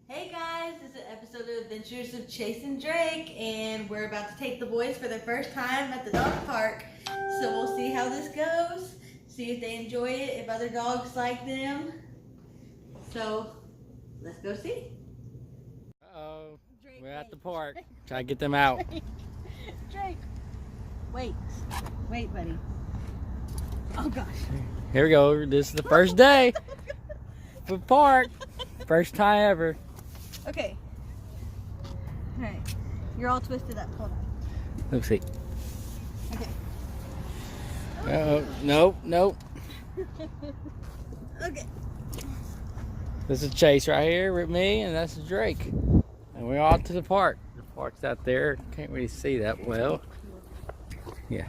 Hey guys, this is an episode of Adventures of Chase and Drake, and we're about to take the boys for their first time at the dog park. So we'll see how this goes, see if they enjoy it, if other dogs like them. So let's go see. Uh-oh, we're at the park. Try to get them out. Drake, wait, buddy. Oh gosh. Here we go. This is the first day for the park. First time ever. Okay. All right. You're all twisted up. Hold on. Let's see. Okay. Nope. Okay. This is Chase right here with me, and that's Drake. And we're off to the park. The park's out there. Can't really see that well. Yeah.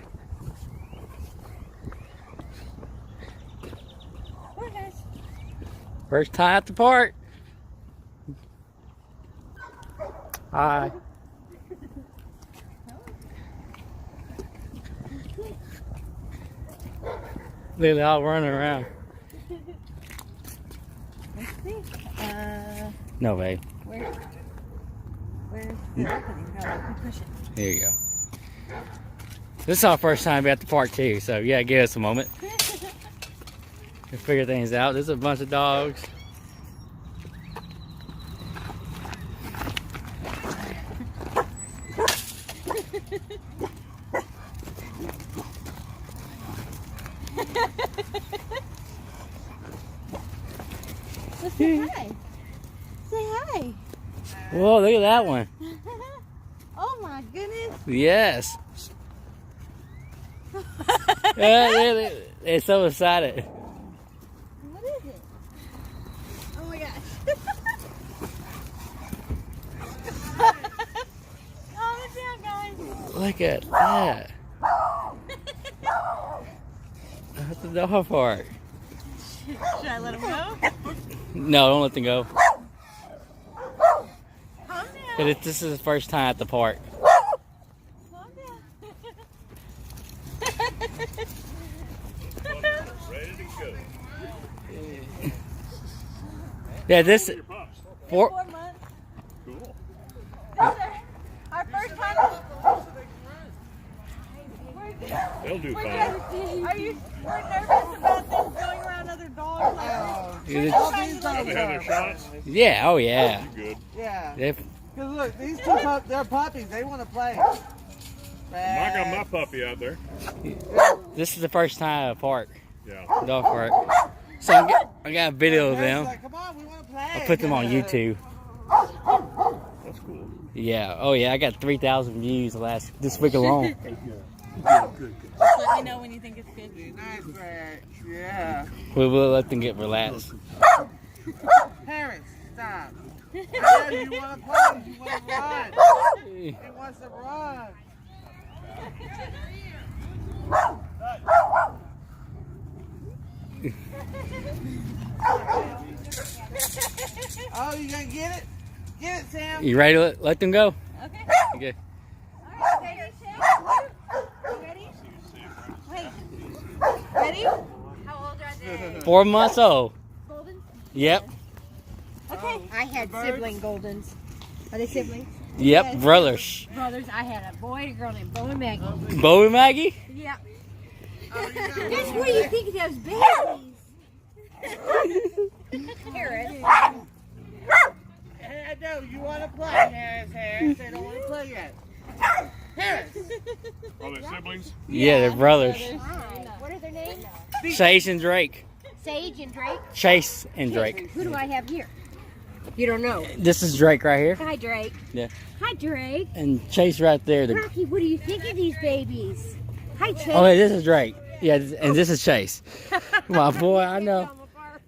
Come on, guys. First time at the park. Hi. Look at all running around. Let's see. No, babe. Where's the opening? No, keep pushing. Here you go. This is our first time at the park too, so yeah, give us a moment to figure things out. There's a bunch of dogs. Let's say hi. Say hi. Whoa, look at that one. Oh my goodness. Yes. They're so excited. What is it? Oh my gosh. Oh, look down, guys. Look at that. That's the dog park. Should I let him go? No, don't let them go. Calm down. But this is the first time at the park. Calm down. Ready to go. Yeah, this Your pups. 4 4 months. Cool. Our first time. They'll do We're fine. nervous about them going around other dogs like this. Have they had their shots? Yeah, oh yeah. You good? Yeah. They- Because look, these two they're puppies. They want to play. I got my puppy out there. This is the first time at the park, Yeah. dog park. So I got a video of them. Like, come on, we want to play. I'll put them on YouTube. That's cool. Yeah, oh yeah, I got 3,000 views this week alone. Just let me know when you think it's good. Nice, Brad. Yeah. We will let them get relaxed. Parents, stop. I know you want to play. You want to run. He wants to run. Oh, you gonna get it? Get it, Sam. You ready to let them go? Okay. Okay. All right, ready, Shane? Ready? Wait. Ready? How old are they? 4 months old. Golden? Yep. Okay. I had sibling Goldens. Are they siblings? Yep, brothers. Brothers. I had a boy and a girl named Bo and Maggie. Bo and Maggie? Yeah. Guess What do you think of those babies? Harris. I know you want to play, Harris. They don't want to play yet. Harris. Are they siblings? Yeah, they're brothers. Hi. What are their names? Chase and Drake. Sage and Drake. Chase and Drake. Who do I have here? You don't know. This is Drake right here. Hi, Drake. Yeah. Hi, Drake. And Chase right there. Rocky, what do you think of these babies? Hi, Chase. Oh, hey, this is Drake. Yeah, and this is Chase. My boy, I know.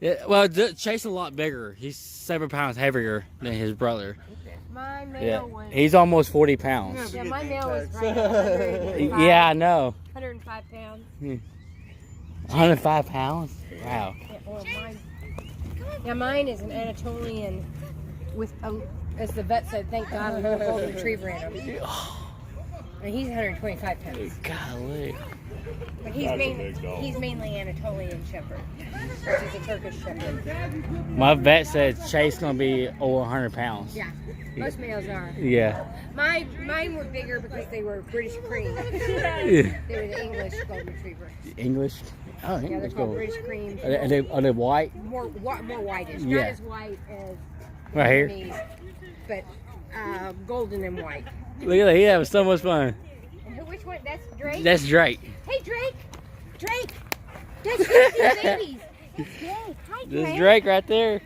Yeah, well, Chase is a lot bigger. He's 7 pounds heavier than his brother. My male Yeah, was. he's almost 40 pounds. Yeah, my male was right at 105, Yeah, I know. 105 pounds. 105 pounds? Wow. Yeah, well, mine is an Anatolian with, as the vet said, thank God, a little golden retriever in him. And he's 125 pounds. Golly. But he's That's a mainly big dog. Anatolian Shepherd versus a Turkish Shepherd. My vet said Chase gonna be over 100 pounds. Yeah, most males are. Yeah. Mine were bigger because they were British cream. Yeah. They were the English golden retriever. English? Oh, Yeah, they're English called gold. British cream. Are they white? More whitish. Yeah. Not as white as Right here? Vietnamese, but golden and white. Look at that. He having so much fun. And which one? That's Drake? That's Drake. Hey, Drake! Drake! Dutch, come see the babies! It's Drake. Hi, This Drake. is Drake right there.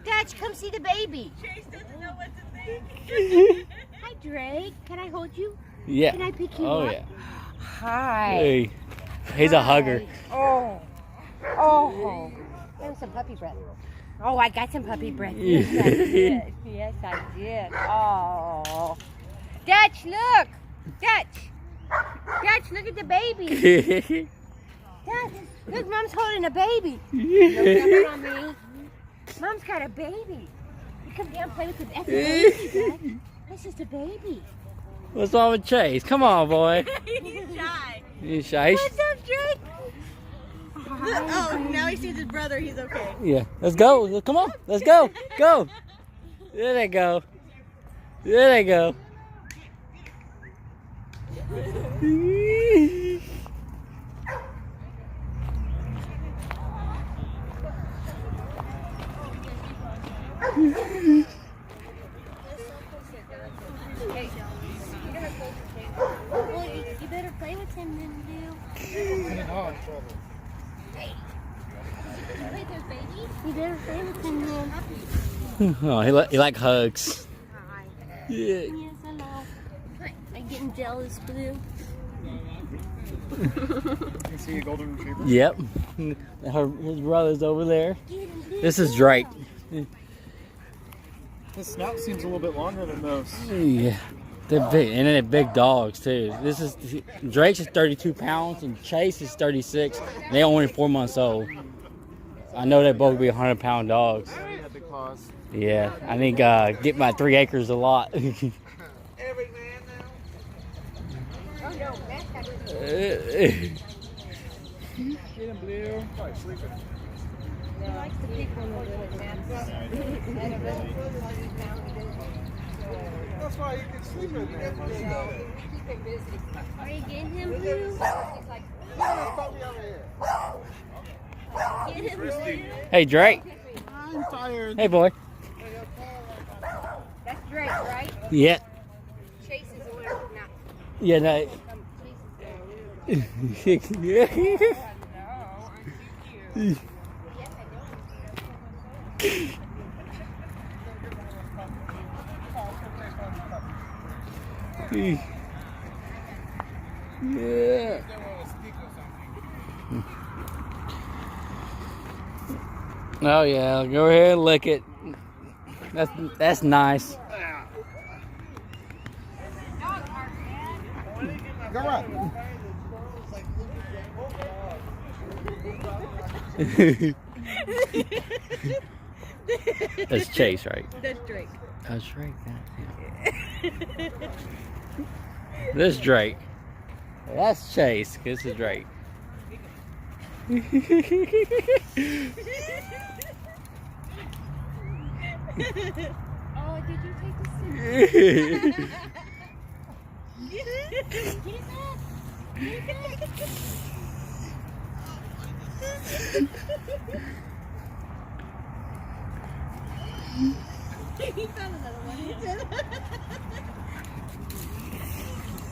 Dutch, come see the baby. Chase doesn't know what to think. Hi, Drake. Can I hold you? Yeah. Can I pick you Oh, up? yeah. Hi. Hey. He's a hugger. Oh. Oh. That was some puppy breath. Oh, I got some puppy breath. Yes, I did. Yes, I did. Oh. Dutch, look. Dutch. Dutch, look at the baby. Dutch, look, Mom's holding a baby. Don't jump it on me. Mom's got a baby. You come down and play with the That's a baby, Dutch. That's just a baby. What's wrong with Chase? Come on, boy. He's shy. He's shy. What's up, Drake? Oh, now he sees his brother. He's okay. Yeah. Let's go. Come on. Let's go. Go. There they go. There they go. Well, you better play with him then, You better play with him then. Oh, he like hugs. Yeah. Yes, hello. I'm getting jealous, Blue. You see a golden retriever? Yep. His brother's over there. This is Drake. His snout seems a little bit longer than most. Yeah. They're big, and they're big dogs too. Drake's is 32 pounds and Chase is 36. And they're only 4 months old. I know they both be 100-pound dogs. Yeah, I think get my 3 acres a lot. Every man now. Oh no, Matt's got his Get him, Blue. Probably sleeping. He likes to pick on the little Matt's. That's why you can sleep in there. Keep him busy. Are you getting him, Blue? He's like, Puppy over here. get him, Blue. Hey, Drake. I'm tired. Hey, boy. That's Drake, right? Yeah. Chase is the one not. Yeah, no. Chase is the Yeah. Oh yeah, go ahead and lick it. That's nice. Go on. That's Chase, right? That's Drake. That's Drake. This Drake. That's Chase. This is Drake. Oh, did you take the soup? Get it back. He found another one.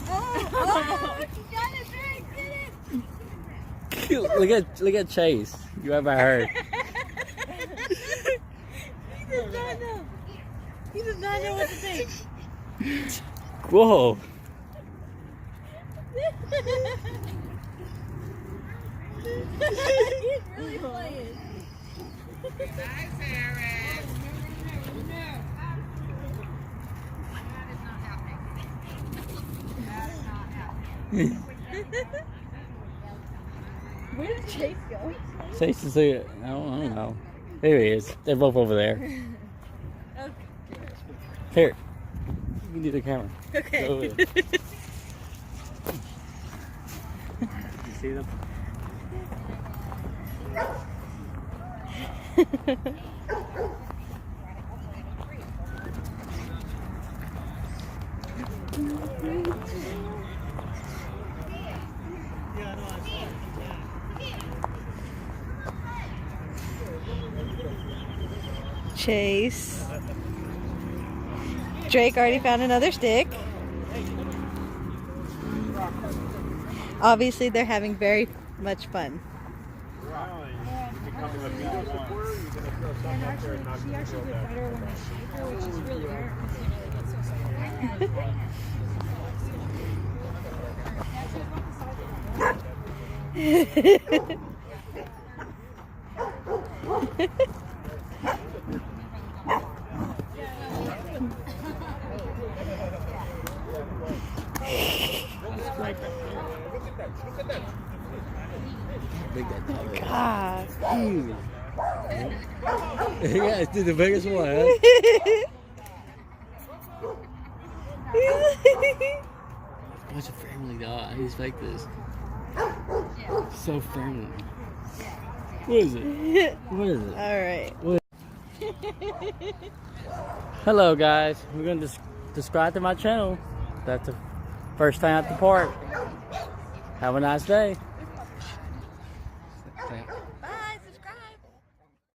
Oh, she got it, Drake. Get it. look at Chase. You have heard. He does not know. He does not know what to think. Whoa. He's really playing. Nice, Aaron. Where did Chase go? Chase is here. I don't know. There he is. They're both over there. Okay. Here. You can do the camera. Go Okay. over there. see them? Chase. Drake already found another stick. Obviously, they're having very much fun. And actually, she actually did better when they shaved her, which is really rare considering it's so small. God. Yeah, it's the biggest one, huh? Bunch of family dog. He's like this. So friendly. What is it? What is it? All right. Hello guys, we're gonna subscribe to my channel. That's the first time at the park. Have a nice day.